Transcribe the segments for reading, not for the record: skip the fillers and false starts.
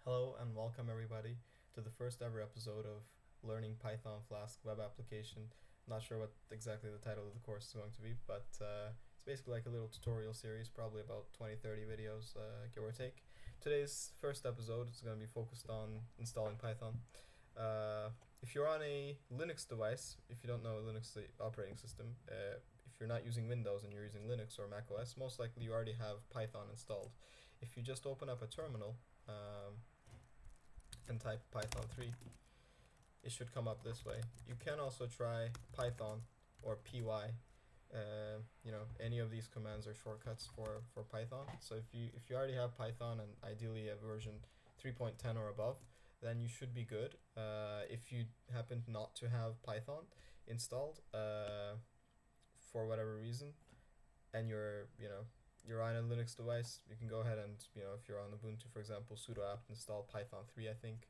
Hello and welcome everybody to the first ever episode of Learning Python Flask web application. Not sure what exactly the title of the course is going to be, but it's basically like a little tutorial series, probably about 20-30 videos, give or take. Today's first episode is going to be focused on installing Python. If you're on a Linux device, if you don't know Linux operating system, if you're not using Windows and you're using Linux or Mac OS, most likely you already have Python installed. If you just open up a terminal, and type Python 3, it should come up this way. You can also try Python or py. Any of these commands are shortcuts for Python. So if you already have Python and ideally a version 3.10 or above, then you should be good. If you happen not to have Python installed for whatever reason, and you're on a Linux device, you can go ahead and, if you're on Ubuntu, for example, sudo apt install Python 3, I think,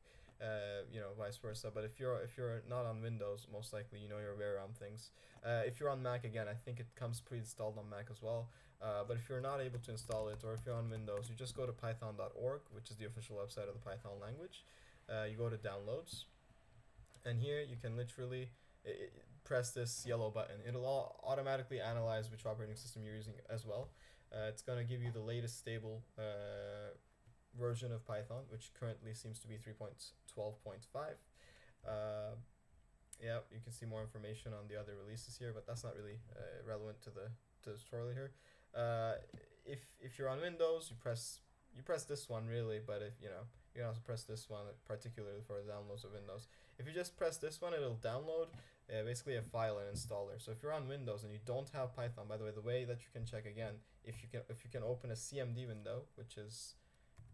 vice versa. But if you're not on Windows, most likely your way around things. If you're on Mac, again, I think it comes pre-installed on Mac as well. But if you're not able to install it, or if you're on Windows, you just go to python.org, which is the official website of the Python language. You go to downloads, and here you can literally press this yellow button. It'll automatically analyze which operating system you're using as well. It's going to give you the latest stable version of Python, which currently seems to be 3.12.5. Yeah, you can see more information on the other releases here, but that's not really relevant to the tutorial here. If you're on Windows, you press this one really, but if you can also press this one, particularly for the downloads of Windows. If you just press this one, it'll download basically a file and installer. So if you're on Windows and you don't have Python, by the way that you can check again, if you can open a CMD window, which is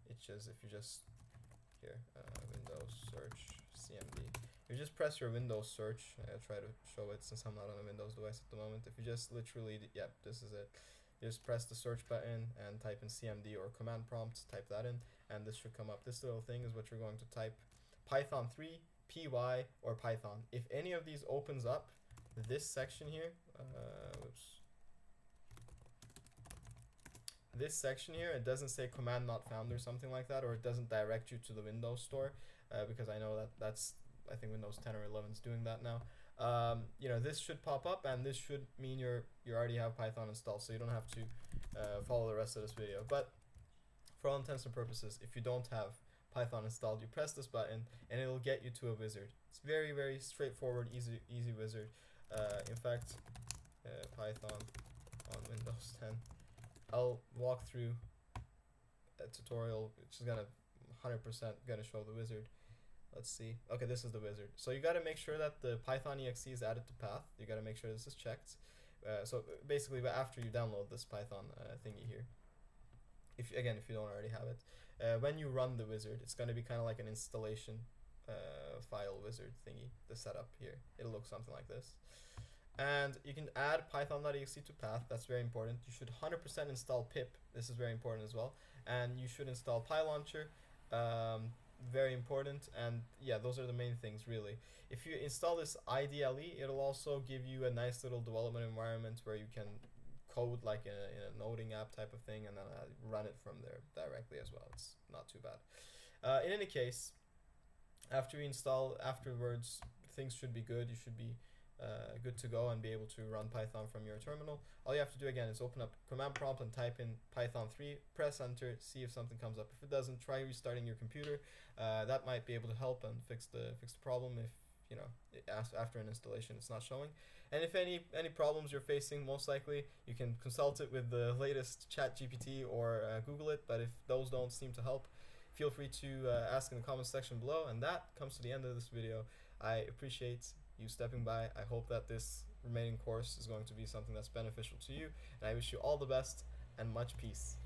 if you just here Windows search CMD. You just press your Windows search. I'll try to show it since I'm not on a Windows device at the moment. If you just literally, this is it. You just press the search button and type in CMD or command prompt, type that in, and this should come up. This little thing is what you're going to type: Python 3, py, or Python. If any of these opens up, this section here, this section here, it doesn't say command not found or something like that, or it doesn't direct you to the Windows store, because I know I think Windows 10 or 11 is doing that now. This should pop up, and this should mean you already have Python installed, so you don't have to follow the rest of this video. But for all intents and purposes, if you don't have Python installed, you press this button and it'll get you to a wizard. It's very, very straightforward, easy wizard. In fact, Python on Windows 10. I'll walk through a tutorial which is 100% gonna show the wizard. Let's see. Okay, this is the wizard. So you got to make sure that the Python exe is added to path. You got to make sure this is checked. So basically, after you download this Python thingy here, if you don't already have it, when you run the wizard, it's going to be kind of like an installation file wizard thingy. The setup here, it'll look something like this. And you can add python.exe to path. That's very important. You should 100% install pip. This is very important as well. And you should install PyLauncher. Very important. And yeah, those are the main things really. If you install this IDLE, it'll also give you a nice little development environment where you can code like in a noding app type of thing, and then run it from there directly as well. It's not too bad. In any case, after you install, afterwards things should be good. You should be good to go and be able to run Python from your terminal. All you have to do again is open up command prompt and type in Python 3, press enter, see if something comes up. If it doesn't, try restarting your computer. That might be able to help and fix the problem if after an installation it's not showing. And if any problems you're facing, most likely you can consult it with the latest ChatGPT or Google it, but if those don't seem to help, feel free to ask in the comments section below. And that comes to the end of this video. I appreciate you stepping by. I hope that this remaining course is going to be something that's beneficial to you, and I wish you all the best and much peace.